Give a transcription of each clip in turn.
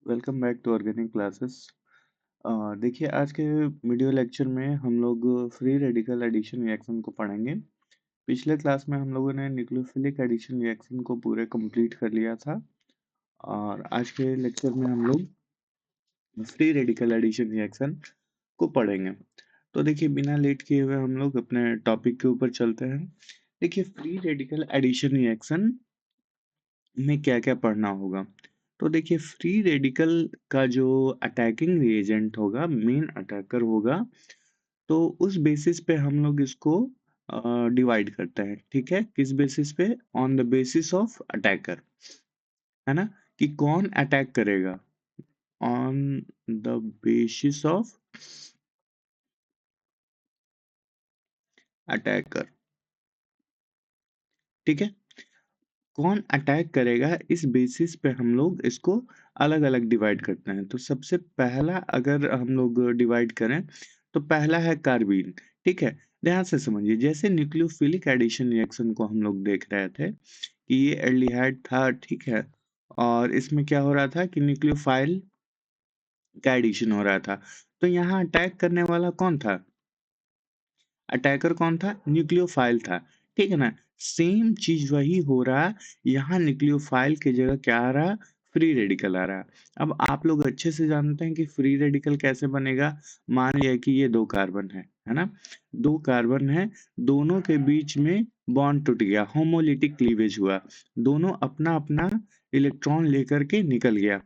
Welcome back to organic classes. देखिए आज के वीडियो लेक्चर में हम लोग फ्री रेडिकल एडिशन रिएक्शन को पढ़ेंगे। पिछले क्लास में हम लोगों ने न्यूक्लियोफिलिक एडिशन रिएक्शन को पूरे कंप्लीट कर लिया था और आज के लेक्चर में हम लोग फ्री रेडिकल एडिशन रिएक्शन को पढ़ेंगे। तो देखिए बिना लेट किए हुए हम लोग अपने टॉपिक के ऊपर चलते हैं। देखिए फ्री रेडिकल एडिशन रिएक्शन में क्या क्या पढ़ना होगा। तो देखिए फ्री रेडिकल का जो अटैकिंग रिएजेंट होगा, मेन अटैकर होगा, तो उस बेसिस पे हम लोग इसको डिवाइड करते हैं। ठीक है, किस बेसिस पे? On the basis of attacker, है ना, कि कौन अटैक करेगा। On the basis of attacker. ठीक है, कौन अटैक करेगा इस बेसिस पे हम लोग इसको अलग अलग डिवाइड करते हैं। तो सबसे पहला अगर हम लोग डिवाइड करें तो पहला है कार्बीन। ठीक है, ध्यान से समझिए। जैसे न्यूक्लियोफिलिक एडिशन रिएक्शन को हम लोग देख रहे थे कि ये एल्डिहाइड था, ठीक है, और इसमें क्या हो रहा था कि न्यूक्लियोफाइल का एडिशन हो रहा था। तो यहाँ अटैक करने वाला कौन था? अटैकर कौन था? न्यूक्लियोफाइल था। ठीक है ना, सेम चीज वही हो रहा। यहाँ न्यूक्लियोफाइल की जगह क्या आ रहा? फ्री रेडिकल आ रहा। अब आप लोग अच्छे से जानते हैं कि फ्री रेडिकल कैसे बनेगा। मान लिया कि ये दो कार्बन है ना, दो कार्बन है, दोनों के बीच में बॉन्ड टूट गया, होमोलिटिक क्लीवेज हुआ, दोनों अपना अपना इलेक्ट्रॉन लेकर के निकल गया।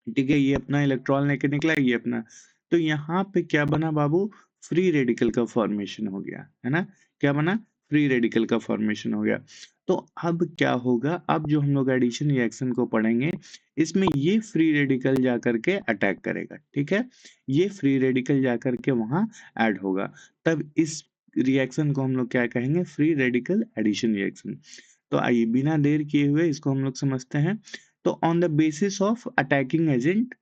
ठीक है, ये अपना इलेक्ट्रॉन लेके निकला, ये अपना। तो यहाँ पे क्या बना बाबू? फ्री रेडिकल का फॉर्मेशन हो गया, है ना। क्या बना? फ्री रेडिकल का फॉर्मेशन हो गया। तो अब क्या होगा? अब जो हम लोग एडिशन रिएक्शन को पढ़ेंगे इसमें ये फ्री रेडिकल जाकर के अटैक करेगा। ठीक है, ये फ्री रेडिकल जाकर के वहां ऐड होगा। तब इस रिएक्शन को हम लोग क्या कहेंगे? Free radical addition reaction. तो आइए बिना देर किए हुए इसको हम लोग समझते हैं। तो on the basis of attacking agent,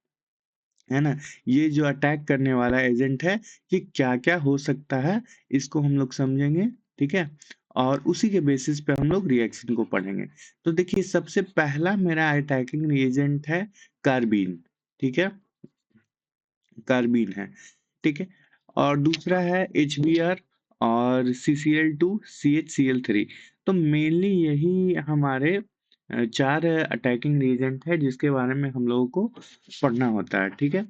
है ना, ये जो अटैक करने वाला एजेंट है ये क्या क्या हो सकता है इसको हम लोग समझेंगे। ठीक है, और उसी के बेसिस पे हम लोग रिएक्शन को पढ़ेंगे। तो देखिए सबसे पहला मेरा अटैकिंग एजेंट है कार्बीन। ठीक है, कार्बीन है। ठीक है, और दूसरा है HBr और CCl2 CHCl3। तो मेनली यही हमारे चार अटैकिंग रिएजेंट है जिसके बारे में हम लोगों को पढ़ना होता है। ठीक है,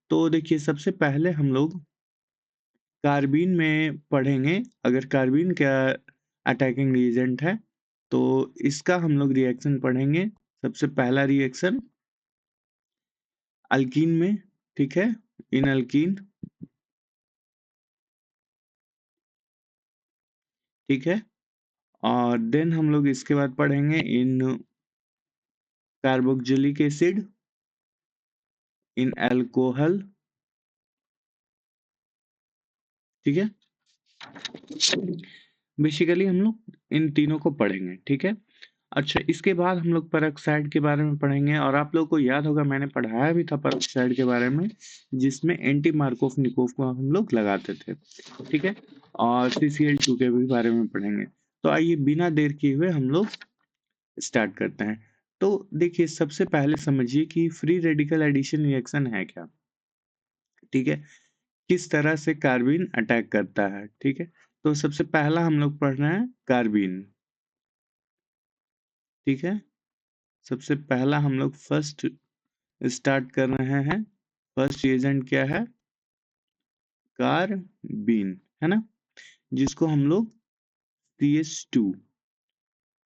तो देखिए सबसे पहले हम लोग कार्बीन में पढ़ेंगे। अगर कार्बीन का अटैकिंग रिएजेंट है तो इसका हम लोग रिएक्शन पढ़ेंगे। सबसे पहला रिएक्शन अल्कीन में। ठीक है, इन अल्कीन। ठीक है, और देन हम लोग इसके बाद पढ़ेंगे इन कार्बोक्जिलिक एसिड, इन अल्कोहल। ठीक है, बेसिकली हम लोग इन तीनों को पढ़ेंगे। ठीक है, अच्छा इसके बाद हम लोग पेरोक्साइड के बारे में पढ़ेंगे। और आप लोगों को याद होगा मैंने पढ़ाया भी था पेरोक्साइड के बारे में, जिसमें एंटी मार्कोव निकोव को हम लोग लगाते थे। ठीक है, और CCl2 के भी बारे में पढ़ेंगे। तो आइए बिना देर किए हुए हम लोग स्टार्ट करते हैं। तो देखिए सबसे पहले समझिए कि फ्री रेडिकल एडिशन रिएक्शन है क्या। ठीक है, किस तरह से कार्बीन अटैक करता है। ठीक है, तो सबसे पहला हम लोग पढ़ रहे हैं कार्बीन। ठीक है, सबसे पहला हम लोग फर्स्ट स्टार्ट कर रहे हैं। फर्स्ट एजेंट क्या है? कार्बीन, है ना, जिसको हम लोग CH2।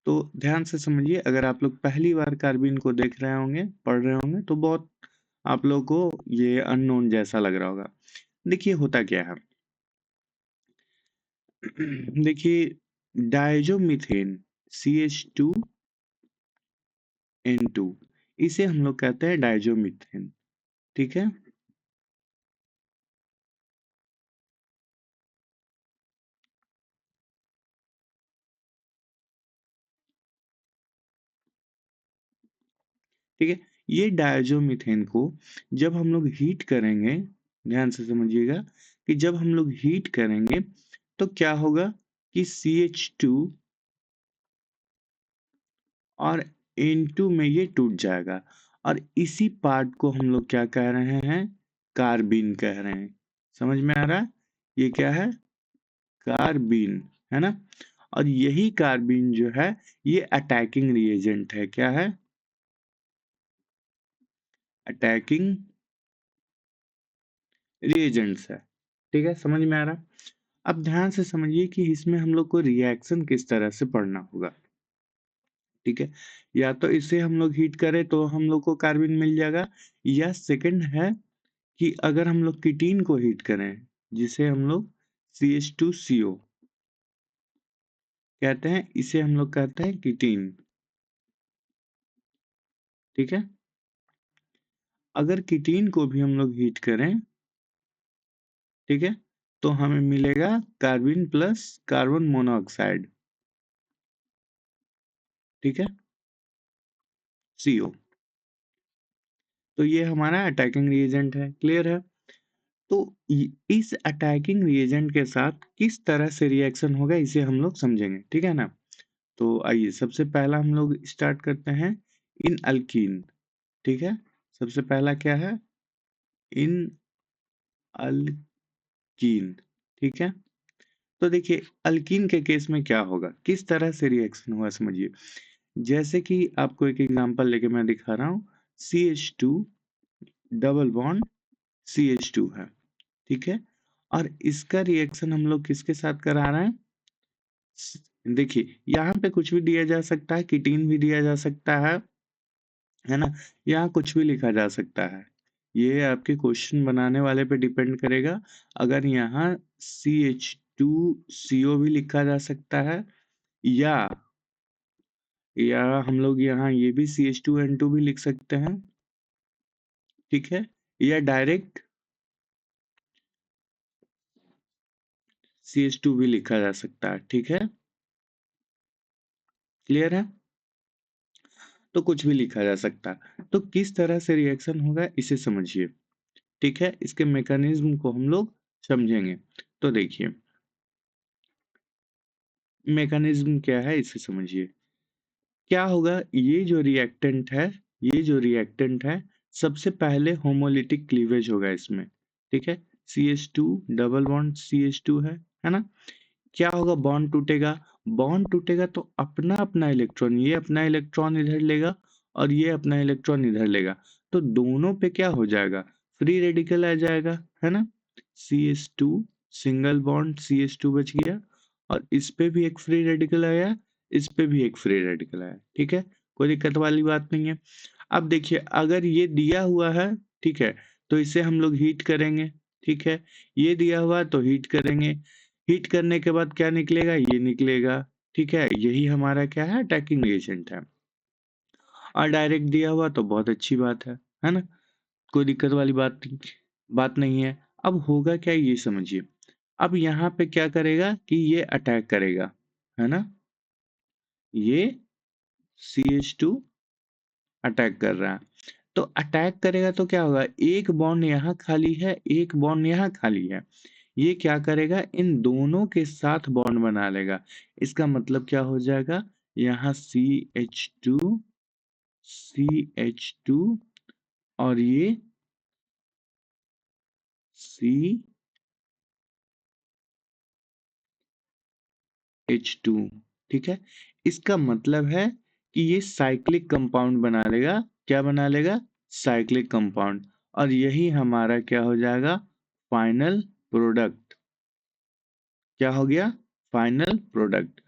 तो ध्यान से समझिए, अगर आप लोग पहली बार कार्बीन को देख रहे होंगे, पढ़ रहे होंगे, तो बहुत आप लोगों को ये अननोन जैसा लग रहा होगा। देखिए होता क्या है। देखिए डायजोमीथेन CH2N2, इसे हम लोग कहते हैं डायजोमीथेन। ठीक है, ठीक है, ये डायजोमीथेन को जब हम लोग हीट करेंगे, ध्यान से समझिएगा, कि जब हम लोग हीट करेंगे तो क्या होगा कि CH2 और N2 में ये टूट जाएगा। और इसी पार्ट को हम लोग क्या कह रहे हैं, कार्बिन कह रहे हैं। समझ में आ रहा है, ये क्या है, कार्बिन, है ना। और यही कार्बिन जो है ये अटैकिंग रिएजेंट है, क्या है, अटैकिंग रिएजेंट्स है। ठीक है, समझ में आ रहा। अब ध्यान से समझिए कि इसमें हम लोग को रिएक्शन किस तरह से पढ़ना होगा। ठीक है, या तो इसे हम लोग हीट करें तो हम लोग को कार्बन मिल जाएगा, या सेकंड है कि अगर हम लोग कीटीन को हीट करें, जिसे हम लोग CH2CO कहते हैं, इसे हम लोग कहते हैं कीटीन। ठीक है, अगर कीटीन को भी हम लोग हीट करें, ठीक है, तो हमें मिलेगा कार्बन प्लस कार्बन मोनोऑक्साइड, ठीक है, CO। तो ये हमारा अटैकिंग रिएजेंट है, क्लियर है। तो इस अटैकिंग रिएजेंट के साथ किस तरह से रिएक्शन होगा इसे हम लोग समझेंगे, ठीक है ना। तो आइए सबसे पहला हम लोग स्टार्ट करते हैं इन अल्कीन। ठीक है, सबसे पहला क्या है, इन अल्कीन। ठीक है, तो देखिए अल्कीन के केस में क्या होगा, किस तरह से रिएक्शन होगा समझिए। जैसे कि आपको एक एग्जांपल लेके मैं दिखा रहा हूँ, CH2 डबल बॉन्ड CH2 है, ठीक है, और इसका रिएक्शन हम लोग किसके साथ करा रहे हैं। देखिए यहाँ पे कुछ भी दिया जा सकता है, कीटीन भी दिया जा सकता है ना, यहाँ कुछ भी लिखा जा सकता है, ये आपके क्वेश्चन बनाने वाले पे डिपेंड करेगा। अगर यहाँ CH2CO भी लिखा जा सकता है, या हम लोग यहाँ ये भी CH2N2 भी लिख सकते हैं, ठीक है, या डायरेक्ट CH2 भी लिखा जा सकता है, ठीक है, क्लियर है। तो कुछ भी लिखा जा सकता है, तो किस तरह से रिएक्शन होगा इसे समझिए, ठीक है, इसके मैकेनिज्म को हम लोग समझेंगे। तो देखिए मैकेनिज्म क्या है इसे समझिए। क्या होगा, ये जो रिएक्टेंट है सबसे पहले होमोलिटिक क्लीवेज होगा इसमें, ठीक है, CH2 डबल बॉन्ड CH2 है ना। क्या होगा, बॉन्ड टूटेगा, बॉन्ड टूटेगा तो अपना अपना इलेक्ट्रॉन, ये अपना इलेक्ट्रॉन इधर लेगा और ये अपना इलेक्ट्रॉन इधर लेगा, तो दोनों पे क्या हो जाएगा, फ्री रेडिकल आ जाएगा, है ना। CH2 सिंगल बॉन्ड CH2 बच गया, और इस पे भी एक फ्री रेडिकल आया, इस पे भी एक फ्री रेडिकल आया, ठीक है, कोई दिक्कत वाली बात नहीं है। अब देखिए अगर ये दिया हुआ है, ठीक है, तो इसे हम लोग हीट करेंगे, ठीक है, ये दिया हुआ है तो हीट करेंगे, हीट करने के बाद क्या निकलेगा, ये निकलेगा, ठीक है, यही हमारा क्या है, अटैकिंग एजेंट है। और डायरेक्ट दिया हुआ तो बहुत अच्छी बात है ना, कोई दिक्कत वाली बात नहीं है। अब होगा क्या ये समझिए, अब यहाँ पे क्या करेगा कि ये अटैक करेगा, है ना, ये CH2 अटैक कर रहा है, तो अटैक करेगा तो क्या होगा, एक बॉन्ड यहाँ खाली है, एक बॉन्ड यहाँ खाली है, ये क्या करेगा, इन दोनों के साथ बॉन्ड बना लेगा। इसका मतलब क्या हो जाएगा, यहाँ CH2 और ये CH2, ठीक है, इसका मतलब है कि ये साइक्लिक कंपाउंड बना लेगा, क्या बना लेगा, साइक्लिक कंपाउंड, और यही हमारा क्या हो जाएगा, फाइनल प्रोडक्ट। क्या हो गया, फाइनल प्रोडक्ट।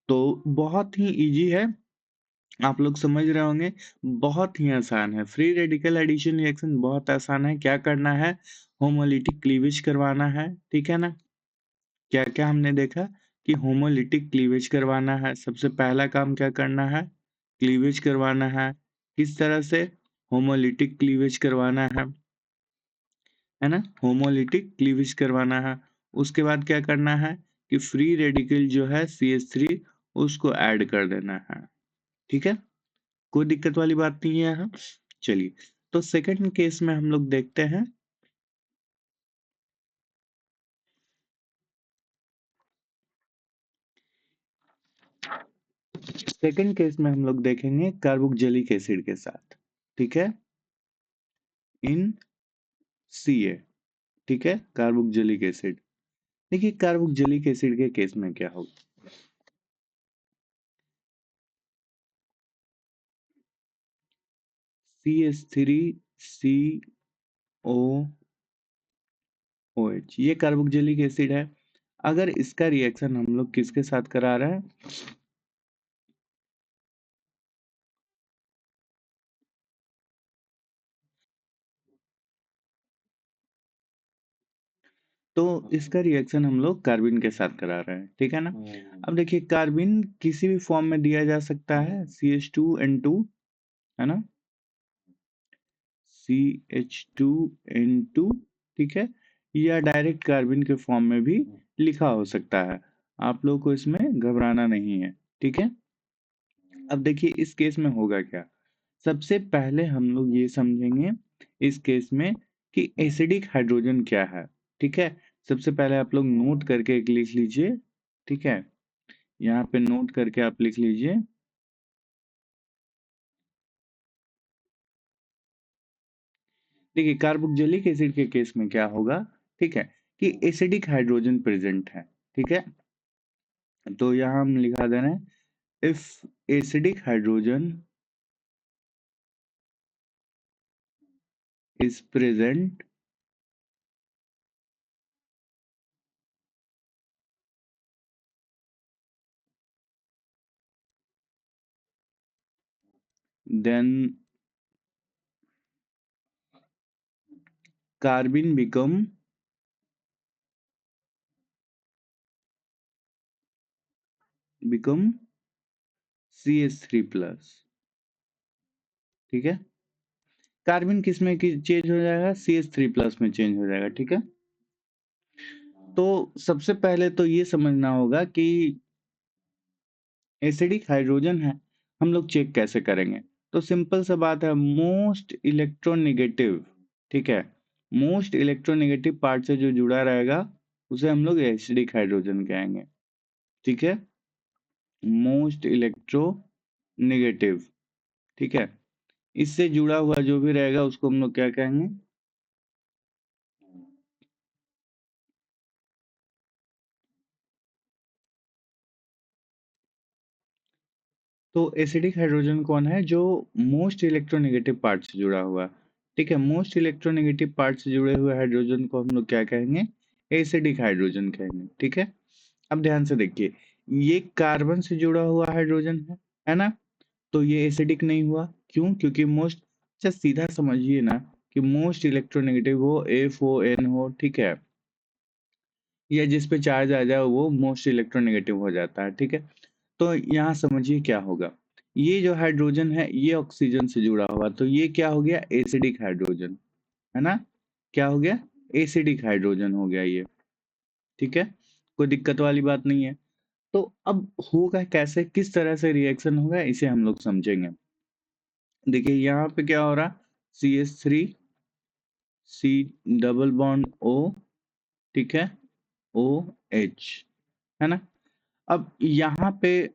तो बहुत ही इजी है, आप लोग समझ रहे होंगे, बहुत ही आसान है, फ्री रेडिकल एडिशन रिएक्शन बहुत आसान है। क्या करना है, होमोलिटिक क्लीवेज करवाना है, ठीक है ना। क्या क्या हमने देखा कि होमोलिटिक क्लीवेज करवाना है, सबसे पहला काम क्या करना है, क्लीवेज करवाना है। किस तरह से, होमोलिटिक क्लीवेज करवाना है ना, होमोलिटिक क्लीवेज करवाना है। उसके बाद क्या करना है कि फ्री रेडिकल जो है CH3 उसको ऐड कर देना है, ठीक है, कोई दिक्कत वाली बात नहीं है यहाँ। चलिए, तो सेकंड केस में हम लोग देखते हैं, सेकंड केस में हम लोग देखेंगे कार्बोक्जिलिक एसिड के साथ, ठीक है, इन सी ए, ठीक है, कार्बोक्जिलिक एसिड। देखिए कार्बोक्जिलिक एसिड के केस में क्या होगा, CH3COOH, ये कार्बोक्जिलिक एसिड है। अगर इसका रिएक्शन हम लोग किसके साथ करा रहे हैं, तो इसका रिएक्शन हम लोग कार्बिन के साथ करा रहे हैं, ठीक है ना। अब देखिए कार्बिन किसी भी फॉर्म में दिया जा सकता है, CH2N2, है ना, CH2N2, ठीक है, या डायरेक्ट कार्बिन के फॉर्म में भी लिखा हो सकता है। आप लोग को इसमें घबराना नहीं है, ठीक है। अब देखिए इस केस में होगा क्या, सबसे पहले हम लोग ये समझेंगे इस केस में कि एसिडिक हाइड्रोजन क्या है, ठीक है। सबसे पहले आप लोग नोट करके एक लिख लीजिए, ठीक है, यहाँ पे नोट करके आप लिख लीजिए। देखिए कार्बोक्जिलिक एसिड के केस में क्या होगा, ठीक है, कि एसिडिक हाइड्रोजन प्रेजेंट है, ठीक है। तो यहाँ हम लिखा दे रहे हैं if acidic hydrogen is present then carbon become CH3 plus, ठीक है। कार्बन किस में चेंज हो जाएगा, CH3 प्लस में चेंज हो जाएगा, ठीक है। तो सबसे पहले तो ये समझना होगा कि एसिडिक हाइड्रोजन है, हम लोग चेक कैसे करेंगे। तो सिंपल सा बात है, मोस्ट इलेक्ट्रोनेगेटिव, ठीक है, मोस्ट इलेक्ट्रोनेगेटिव पार्ट से जो जुड़ा रहेगा उसे हम लोग एसिडिक हाइड्रोजन कहेंगे, ठीक है, मोस्ट इलेक्ट्रोनेगेटिव, ठीक है। इससे जुड़ा हुआ जो भी रहेगा उसको हम लोग क्या कहेंगे, तो एसिडिक हाइड्रोजन कौन है, जो मोस्ट इलेक्ट्रोनेगेटिव पार्ट से जुड़ा हुआ है, ठीक है। मोस्ट इलेक्ट्रोनेगेटिव पार्ट से जुड़े हुए हाइड्रोजन को हम लोग क्या कहेंगे, एसिडिक हाइड्रोजन कहेंगे, ठीक है। अब ध्यान से देखिए, ये कार्बन से जुड़ा हुआ हाइड्रोजन है ना, तो ये एसिडिक नहीं हुआ, क्यों, क्योंकि मोस्ट, अच्छा सीधा समझिए ना, कि मोस्ट इलेक्ट्रोनेगेटिव हो, FON हो, ठीक है, या जिस पे चार्ज आ जाए वो मोस्ट इलेक्ट्रोनेगेटिव हो जाता है, ठीक है। तो यहाँ समझिए क्या होगा, ये जो हाइड्रोजन है ये ऑक्सीजन से जुड़ा हुआ, तो ये क्या हो गया, एसिडिक हाइड्रोजन, है ना, क्या हो गया, एसिडिक हाइड्रोजन हो गया ये, ठीक है, कोई दिक्कत वाली बात नहीं है। तो अब होगा कैसे, किस तरह से रिएक्शन होगा, इसे हम लोग समझेंगे। देखिए यहाँ पे क्या हो रहा, CH3 C double bond O, ठीक है, OH, है ना। अब यहाँ पे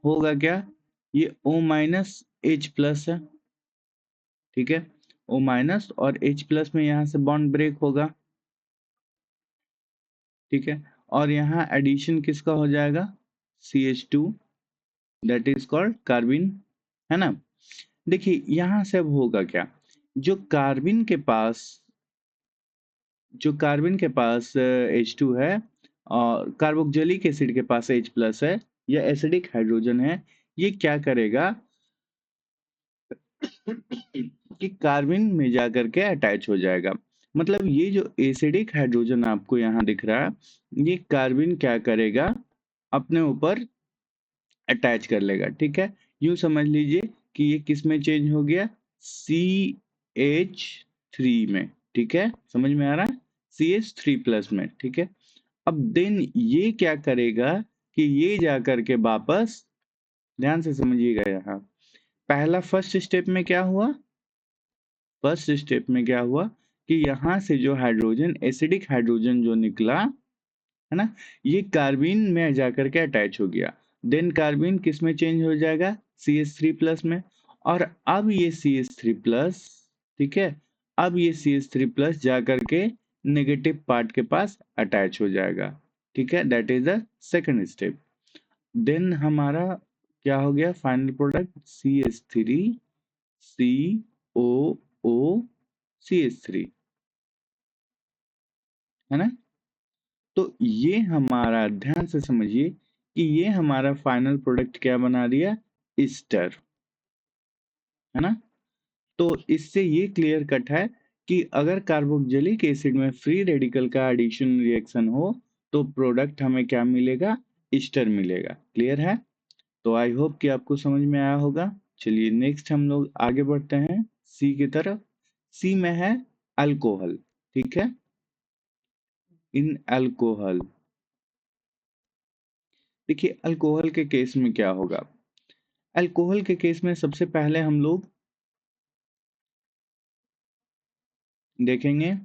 होगा क्या, ये O माइनस H प्लस है, ठीक है, O माइनस और H प्लस में यहाँ से बॉन्ड ब्रेक होगा, ठीक है, और यहाँ एडिशन किसका हो जाएगा, CH2, दैट इज कॉल्ड कार्बिन, है ना। देखिए यहाँ से अब होगा क्या, जो कार्बिन के पास जो कार्बन के पास H2 है और कार्बोक्जिलिक एसिड के पास H प्लस है, यह एसिडिक हाइड्रोजन है, ये क्या करेगा कि कार्बन में जाकर के अटैच हो जाएगा। मतलब ये जो एसिडिक हाइड्रोजन आपको यहाँ दिख रहा है, ये कार्बन क्या करेगा, अपने ऊपर अटैच कर लेगा, ठीक है। यूं समझ लीजिए कि ये किस में चेंज हो गया, CH3 में, ठीक है, समझ में आ रहा है, CH3 प्लस में, ठीक है। अब देन ये क्या करेगा कि ये जा करके वापस, ध्यान से समझिएगा यहाँ, पहला फर्स्ट स्टेप में क्या हुआ, फर्स्ट स्टेप में क्या हुआ कि यहाँ से जो हाइड्रोजन, एसिडिक हाइड्रोजन जो निकला, है ना, ये कार्बिन में जाकर के अटैच हो गया। देन कार्बिन किस में चेंज हो जाएगा, CH3+ में। और अब ये CH3+, ठीक है, अब ये CH3+ जा करके नेगेटिव पार्ट के पास अटैच हो जाएगा, ठीक है, that is the second step. Then हमारा क्या हो गया फाइनल प्रोडक्ट, CH3COO है ना। तो ये हमारा, ध्यान से समझिए कि ये हमारा फाइनल प्रोडक्ट क्या बना दिया, ईस्टर, है ना। तो इससे ये क्लियर कट है कि अगर कार्बोक्जिलिक एसिड में फ्री रेडिकल का एडिशन रिएक्शन हो तो प्रोडक्ट हमें क्या मिलेगा, ईस्टर मिलेगा। क्लियर है। तो आई होप कि आपको समझ में आया होगा। चलिए नेक्स्ट हम लोग आगे बढ़ते हैं सी की तरफ। सी में है अल्कोहल, ठीक है, इन अल्कोहल। देखिए अल्कोहल के केस में क्या होगा, अल्कोहल के केस में सबसे पहले हम लोग देखेंगे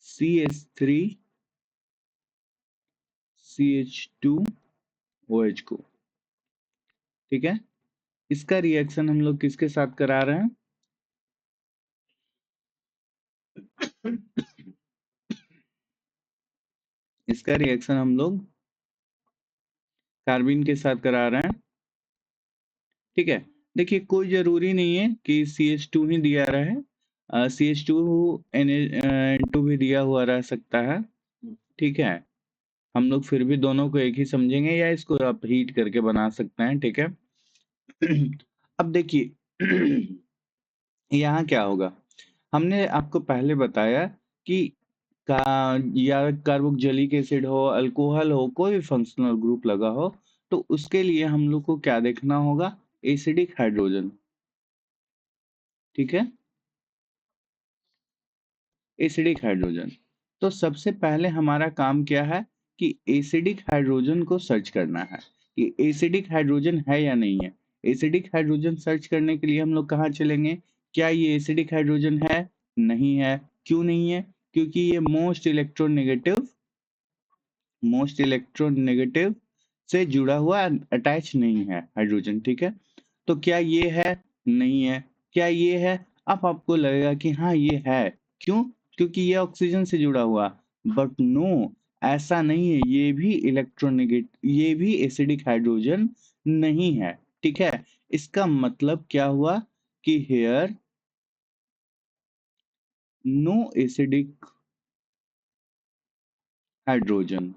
CH3CH2OH को, ठीक है। इसका रिएक्शन हम लोग किसके साथ करा रहे हैं, इसका रिएक्शन हम लोग कार्बिन के साथ करा रहे हैं, ठीक है। देखिए कोई जरूरी नहीं है कि CH2 ही दिया रहे, CH2 भी दिया हुआ रह सकता है, ठीक है। हम लोग फिर भी दोनों को एक ही समझेंगे या इसको आप हीट करके बना सकते हैं, ठीक है। अब देखिए यहाँ क्या होगा, हमने आपको पहले बताया कि का या कार्बोक्जिलिक एसिड हो, अल्कोहल हो, कोई भी फंक्शनल ग्रुप लगा हो, तो उसके लिए हम लोग को क्या देखना होगा, एसिडिक हाइड्रोजन, ठीक है, एसिडिक हाइड्रोजन। तो सबसे पहले हमारा काम क्या है कि एसिडिक हाइड्रोजन को सर्च करना है कि एसिडिक हाइड्रोजन है या नहीं है। एसिडिक हाइड्रोजन सर्च करने के लिए हम लोग कहाँ चलेंगे, क्या ये एसिडिक हाइड्रोजन है, नहीं है। क्यों नहीं है, क्योंकि ये मोस्ट इलेक्ट्रोनेगेटिव से जुड़ा हुआ अटैच नहीं है हाइड्रोजन, ठीक है। तो क्या ये है, नहीं है। क्या ये है, अब आपको लगेगा कि हाँ ये है, क्यों, क्योंकि ये ऑक्सीजन से जुड़ा हुआ। बट नो, ऐसा नहीं है, ये भी ये भी एसिडिक हाइड्रोजन नहीं है, ठीक है। इसका मतलब क्या हुआ कि हेयर नो एसिडिक हाइड्रोजन,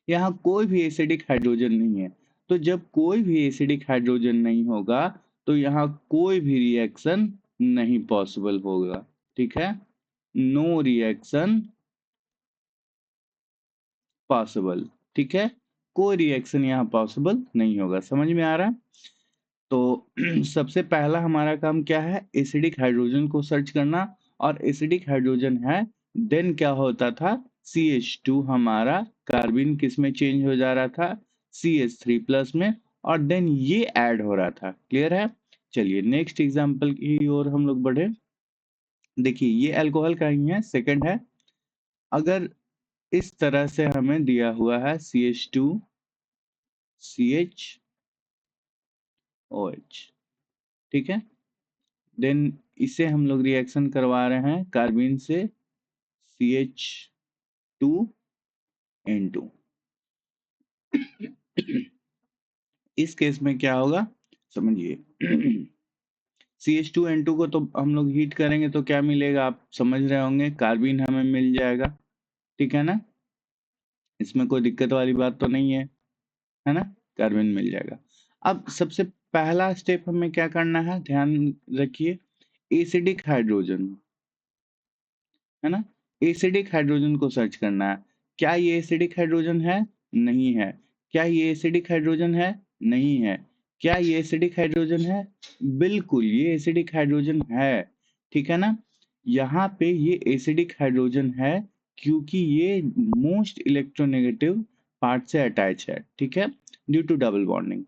यहाँ कोई भी एसिडिक हाइड्रोजन नहीं है। तो जब कोई भी एसिडिक हाइड्रोजन नहीं होगा तो यहाँ कोई भी रिएक्शन नहीं पॉसिबल होगा, ठीक है, नो रिएक्शन पॉसिबल, ठीक है, कोई रिएक्शन यहाँ पॉसिबल नहीं होगा। समझ में आ रहा है। तो सबसे पहला हमारा काम क्या है, एसिडिक हाइड्रोजन को सर्च करना। और एसिडिक हाइड्रोजन है, देन क्या होता था, CH2 हमारा कार्बिन किस में चेंज हो जा रहा था, CH3+ में, और देन ये ऐड हो रहा था। क्लियर है। चलिए नेक्स्ट एग्जांपल की ओर हम लोग बढ़े। देखिए ये अल्कोहल का ही है, सेकंड है। अगर इस तरह से हमें दिया हुआ है CH2CHOH, ठीक है, देन इसे हम लोग रिएक्शन करवा रहे हैं कार्बिन से CH2N2। इस केस में क्या होगा समझिए, CH2N2 को तो हम लोग हीट करेंगे तो क्या मिलेगा, आप समझ रहे होंगे, कार्बिन हमें मिल जाएगा, ठीक है ना। इसमें कोई दिक्कत वाली बात तो नहीं है ना, कार्बिन मिल जाएगा। अब सबसे पहला स्टेप हमें क्या करना है, ध्यान रखिए, एसिडिक हाइड्रोजन, है ना, एसिडिक हाइड्रोजन को सर्च करना है। क्या ये एसिडिक हाइड्रोजन है, नहीं है। क्या ये एसिडिक हाइड्रोजन है, नहीं है। क्या ये एसिडिक हाइड्रोजन है, बिल्कुल ये एसिडिक हाइड्रोजन है, ठीक है ना। यहाँ पे ये एसिडिक हाइड्रोजन है क्योंकि ये मोस्ट इलेक्ट्रोनेगेटिव पार्ट से अटैच है, ठीक है, ड्यू टू डबल बॉन्डिंग,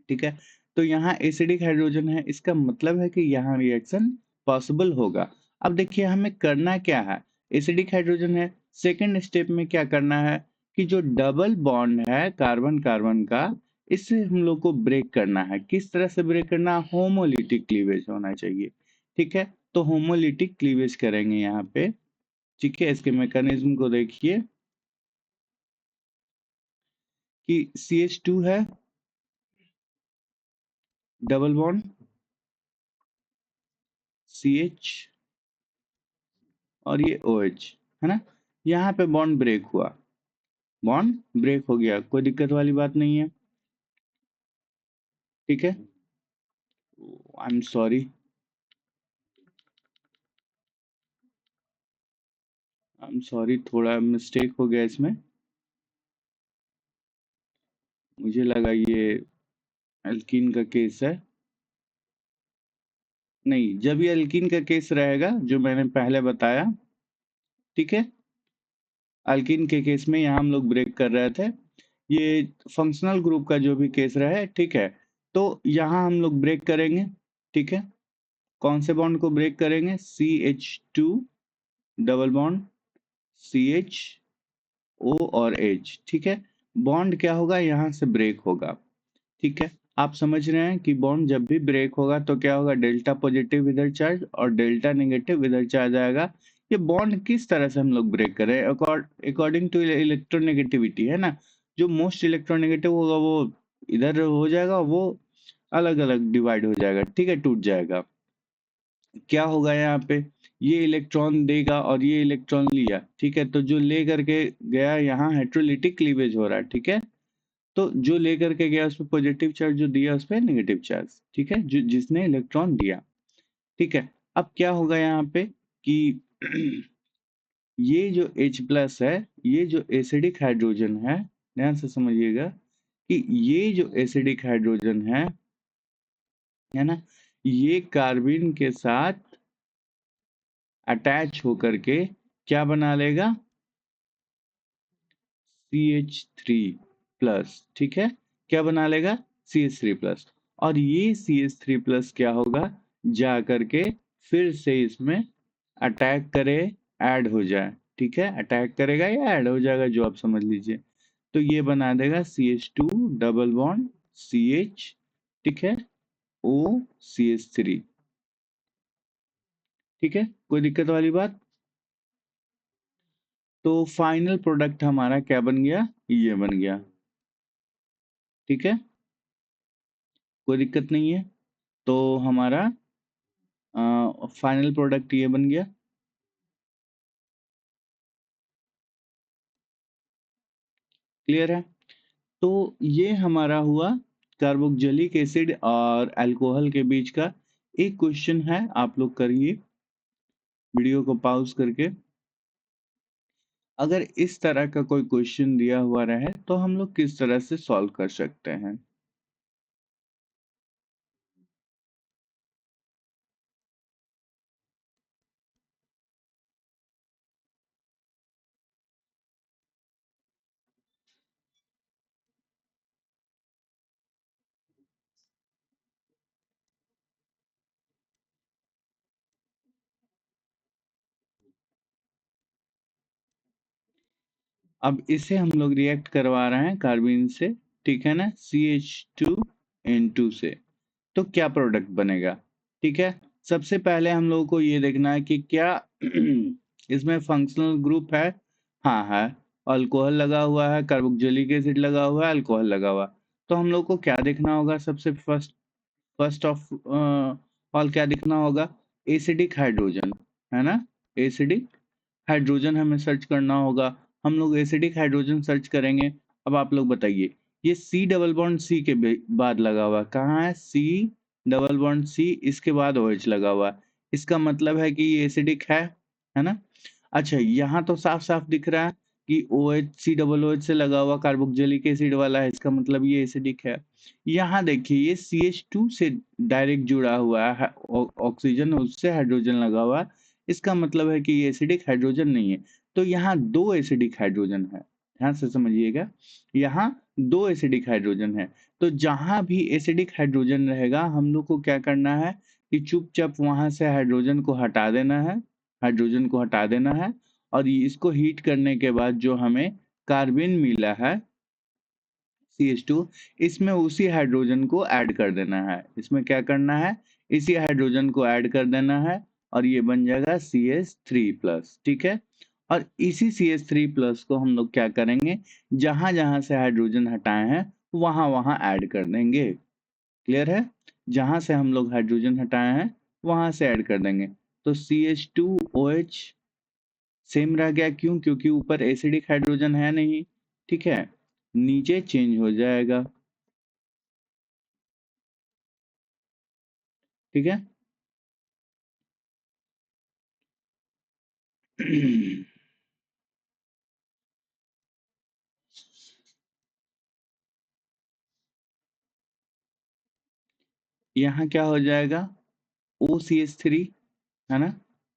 ठीक है। तो यहाँ एसिडिक हाइड्रोजन है, इसका मतलब है कि यहाँ रिएक्शन पॉसिबल होगा। अब देखिए हमें करना क्या है, एसिडिक हाइड्रोजन है, सेकंड स्टेप में क्या करना है, कि जो डबल बॉन्ड है कार्बन कार्बन का, इससे हम लोग को ब्रेक करना है। किस तरह से ब्रेक करना है? होमोलिटिक क्लीवेज होना चाहिए। ठीक है, तो होमोलिटिक क्लीवेज करेंगे यहाँ पे। ठीक है, इसके मैकेनिज्म को देखिए कि CH2 है, डबल बॉन्ड CH और ये OH है ना। यहाँ पे बॉन्ड ब्रेक हुआ, बॉन्ड ब्रेक हो गया, कोई दिक्कत वाली बात नहीं है। ठीक है, आई एम सॉरी, थोड़ा मिस्टेक हो गया इसमें। मुझे लगा ये एल्कीन का केस है। नहीं, जब ये एल्कीन का केस रहेगा जो मैंने पहले बताया, ठीक है, एल्कीन के केस में यहाँ हम लोग ब्रेक कर रहे थे। ये फंक्शनल ग्रुप का जो भी केस रहे, ठीक है, तो यहाँ हम लोग ब्रेक करेंगे। ठीक है, कौन से बॉन्ड को ब्रेक करेंगे? CH2 double bond CH O और H। ठीक है, बॉन्ड क्या होगा? यहाँ से ब्रेक होगा। ठीक है, आप समझ रहे हैं कि बॉन्ड जब भी ब्रेक होगा तो क्या होगा? डेल्टा पॉजिटिव इधर चार्ज और डेल्टा नेगेटिव इधर चार्ज आएगा। ये बॉन्ड किस तरह से हम लोग ब्रेक करें? अकॉर्डिंग टू इलेक्ट्रोनेगेटिविटी, है ना। जो मोस्ट इलेक्ट्रोनेगेटिव होगा वो इधर हो जाएगा, वो अलग अलग डिवाइड हो जाएगा। ठीक है, टूट जाएगा। क्या होगा यहाँ पे? ये इलेक्ट्रॉन देगा और ये इलेक्ट्रॉन लिया। ठीक है, तो जो ले करके गया यहाँ हेट्रोलिटिक क्लीवेज हो रहा है। ठीक है, तो जो लेकर के गया उस पर पॉजिटिव चार्ज, जो दिया उस पर नेगेटिव चार्ज। ठीक है, जो जिसने इलेक्ट्रॉन दिया। ठीक है, अब क्या होगा यहाँ पे कि ये जो H प्लस है, ये जो एसिडिक हाइड्रोजन है, ध्यान से समझिएगा कि ये जो एसिडिक हाइड्रोजन है ना, ये कार्बिन के साथ अटैच होकर के क्या बना लेगा? CH3 plus. ठीक है, क्या बना लेगा? CH3 plus. और ये CH3 प्लस क्या होगा? जा करके फिर से इसमें अटैक करे, ऐड हो जाए। ठीक है, अटैक करेगा या ऐड हो जाएगा, जो आप समझ लीजिए। तो ये बना देगा CH2 डबल बॉन्ड CH, ठीक है, O CH3। ठीक है, कोई दिक्कत वाली बात? तो फाइनल प्रोडक्ट हमारा क्या बन गया? ये बन गया। ठीक है, कोई दिक्कत नहीं है। तो हमारा फाइनल प्रोडक्ट ये बन गया। क्लियर है? तो ये हमारा हुआ कार्बोक्जिलिक एसिड और अल्कोहल के बीच का। एक क्वेश्चन है, आप लोग करिए वीडियो को पॉज करके। अगर इस तरह का कोई क्वेश्चन दिया हुआ रहे तो हम लोग किस तरह से सॉल्व कर सकते हैं? अब इसे हम लोग रिएक्ट करवा रहे हैं कार्बिन से, ठीक है ना, CH2N2 से। तो क्या प्रोडक्ट बनेगा? ठीक है, सबसे पहले हम लोगों को ये देखना है कि क्या इसमें फंक्शनल ग्रुप है। हाँ है, अल्कोहल लगा हुआ है, कार्बोक्जिलिक एसिड लगा हुआ है, अल्कोहल लगा हुआ है। तो हम लोग को क्या देखना होगा? सबसे फर्स्ट फर्स्ट ऑफ ऑल क्या दिखना होगा? एसिडिक हाइड्रोजन, है ना। एसिडिक हाइड्रोजन हमें सर्च करना होगा। हम लोग एसिडिक हाइड्रोजन सर्च करेंगे। अब आप लोग बताइए, ये C डबल बॉन्ड C के बाद लगा हुआ है। कहाँ है? C डबल बॉन्ड C, इसके बाद OH लगा हुआ है। इसका मतलब है कि ये एसिडिक है ना। अच्छा, यहाँ तो साफ साफ दिख रहा है कि OH C डबल OH से लगा हुआ कार्बोक्जिलिक एसिड वाला है, इसका मतलब ये एसिडिक है। यहाँ देखिए, ये CH2 से डायरेक्ट जुड़ा हुआ है, ऑक्सीजन उससे हाइड्रोजन लगा हुआ है, इसका मतलब है कि ये एसिडिक हाइड्रोजन नहीं है। तो यहाँ दो एसिडिक हाइड्रोजन है, ध्यान से समझिएगा, यहाँ दो एसिडिक हाइड्रोजन है। तो जहां भी एसिडिक हाइड्रोजन रहेगा हम लोग को क्या करना है कि चुपचाप वहां से हाइड्रोजन को हटा देना है, हाइड्रोजन को हटा देना है। और इसको हीट करने के बाद जो हमें कार्बिन मिला है CH2, इसमें उसी हाइड्रोजन को ऐड कर देना है। इसमें क्या करना है, इसी हाइड्रोजन को ऐड कर देना है और ये बन जाएगा CH3+, ठीक है। और इसी CH3+ को हम लोग क्या करेंगे, जहां जहां से हाइड्रोजन हटाए हैं वहां वहां ऐड कर देंगे। क्लियर है, जहां से हम लोग हाइड्रोजन हटाए हैं वहां से ऐड कर देंगे। तो CH2OH सेम रह गया, क्यों, क्योंकि ऊपर एसिडिक हाइड्रोजन है नहीं, ठीक है, नीचे चेंज हो जाएगा, ठीक है। यहाँ क्या हो जाएगा, OCH3, है ना,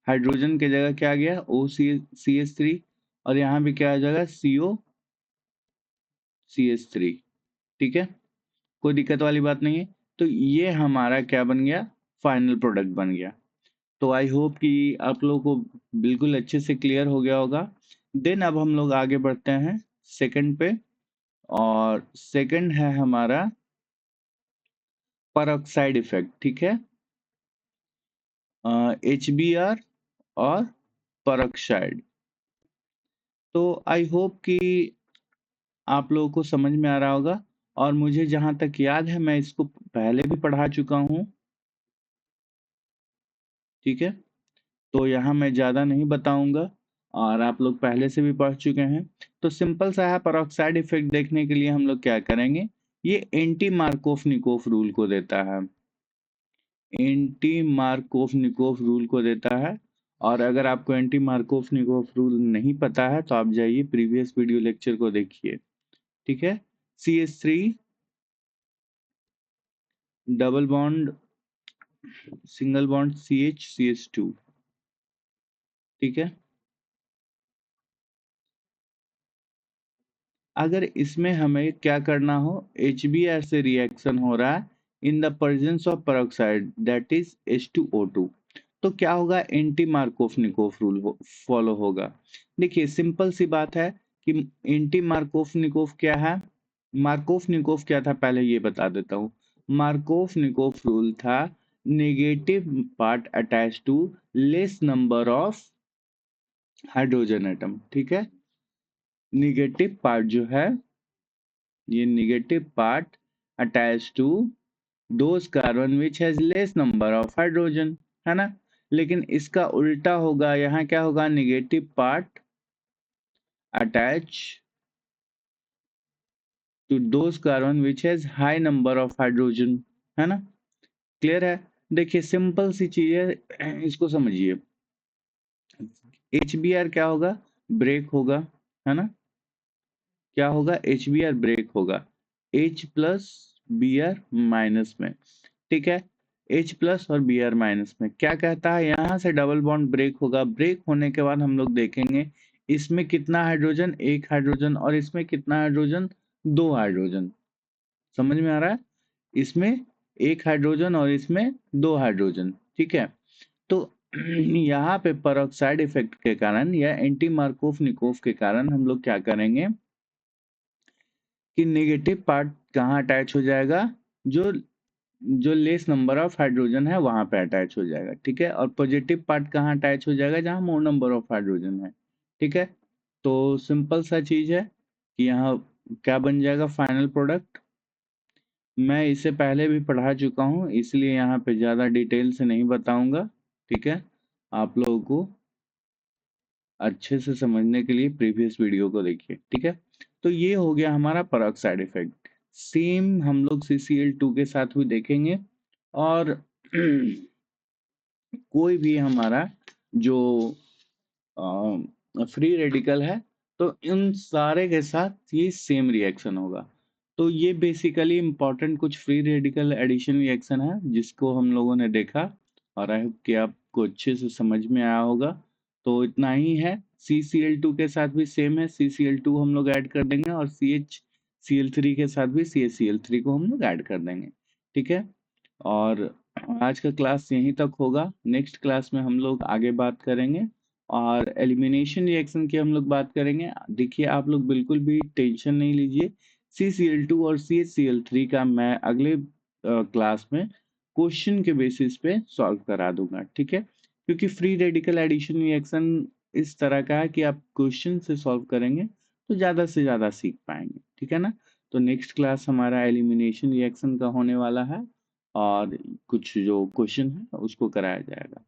हाइड्रोजन की जगह क्या आ गया, OCH3, और यहाँ भी क्या आ जाएगा, COCH3, ठीक है, कोई दिक्कत वाली बात नहीं है। तो ये हमारा क्या बन गया, फाइनल प्रोडक्ट बन गया। तो आई होप कि आप लोगों को बिल्कुल अच्छे से क्लियर हो गया होगा। देन अब हम लोग आगे बढ़ते हैं सेकंड पे, और सेकंड है हमारा परऑक्साइड इफेक्ट, ठीक है, HBr और परऑक्साइड। तो आई होप कि आप लोगों को समझ में आ रहा होगा, और मुझे जहां तक याद है मैं इसको पहले भी पढ़ा चुका हूँ, ठीक है। तो यहाँ मैं ज़्यादा नहीं बताऊंगा, और आप लोग पहले से भी पढ़ चुके हैं। तो सिंपल सा है, परऑक्साइड इफेक्ट देखने के लिए हम लोग क्या करेंगे, ये एंटी मार्कोव निकोफ रूल को देता है, एंटी मार्कोव निकोफ रूल को देता है। और अगर आपको एंटी मार्कोव निकोफ रूल नहीं पता है तो आप जाइए प्रीवियस वीडियो लेक्चर को देखिए, ठीक है। CH3 double bond single bond CH2, ठीक है। अगर इसमें हमें क्या करना हो, HBr से रिएक्शन हो रहा है in the presence of peroxide that is H2O2, तो क्या होगा, एंटी मार्कोव निकोफ रूल फॉलो होगा। देखिए सिंपल सी बात है कि एंटी मार्कोव निकोफ क्या है, मार्कोव निकोफ क्या था पहले ये बता देता हूँ। मार्कोव निकोफ रूल था negative part attach to less number of hydrogen atom, ठीक है। निगेटिव पार्ट जो है, ये negative part attach to those carbon which has less number of hydrogen, है ना। लेकिन इसका उल्टा होगा, यहाँ क्या होगा, negative part attach to those carbon which has high number of hydrogen, है ना। क्लियर है। देखिए सिंपल सी चीज है, इसको समझिए। HBr क्या होगा, ब्रेक होगा, है ना, क्या होगा, HBr ब्रेक होगा H+Br- में, ठीक है। H+ और Br- में क्या कहता है, यहाँ से डबल बॉन्ड ब्रेक होगा, ब्रेक होने के बाद हम लोग देखेंगे इसमें कितना हाइड्रोजन, एक हाइड्रोजन, और इसमें कितना हाइड्रोजन, दो हाइड्रोजन। समझ में आ रहा है, इसमें एक हाइड्रोजन और इसमें दो हाइड्रोजन, ठीक है। तो यहाँ पे परऑक्साइड इफेक्ट के कारण या एंटी मार्कोव निकोफ के कारण हम लोग क्या करेंगे कि नेगेटिव पार्ट कहाँ अटैच हो जाएगा, जो जो लेस नंबर ऑफ हाइड्रोजन है वहां पे अटैच हो जाएगा, ठीक है। और पॉजिटिव पार्ट कहाँ अटैच हो जाएगा, जहां मोर नंबर ऑफ हाइड्रोजन है, ठीक है। तो सिंपल सा चीज है कि यहाँ क्या बन जाएगा फाइनल प्रोडक्ट। मैं इसे पहले भी पढ़ा चुका हूँ, इसलिए यहाँ पे ज्यादा डिटेल से नहीं बताऊंगा, ठीक है। आप लोगों को अच्छे से समझने के लिए प्रीवियस वीडियो को देखिए, ठीक है। तो ये हो गया हमारा पेरोक्साइड इफेक्ट। सेम हम लोग CCl2 के साथ भी देखेंगे, और कोई भी हमारा जो फ्री रेडिकल है तो इन सारे के साथ ये सेम रिएक्शन होगा। तो ये बेसिकली इंपॉर्टेंट कुछ फ्री रेडिकल एडिशन रिएक्शन है जिसको हम लोगों ने देखा, और आई होप कि आपको अच्छे से समझ में आया होगा। तो इतना ही है, CCl2 के साथ भी सेम है, CCl2 हम लोग ऐड कर देंगे, और CHCl3 के साथ भी CHCl3 को हम लोग ऐड कर देंगे, ठीक है। और आज का क्लास यहीं तक होगा, नेक्स्ट क्लास में हम लोग आगे बात करेंगे और एलिमिनेशन रिएक्शन की हम लोग बात करेंगे। देखिए आप लोग बिल्कुल भी टेंशन नहीं लीजिए। CCl2 और CHCl3 का मैं अगले क्लास में क्वेश्चन के बेसिस पे सॉल्व करा दूंगा, ठीक है? क्योंकि फ्री रेडिकल एडिशन रिएक्शन इस तरह का है कि आप क्वेश्चन से सॉल्व करेंगे तो ज़्यादा से ज़्यादा सीख पाएंगे, ठीक है ना? तो नेक्स्ट क्लास हमारा एलिमिनेशन रिएक्शन का होने वाला है और कुछ जो क्वेश्चन है उसको कराया जाएगा।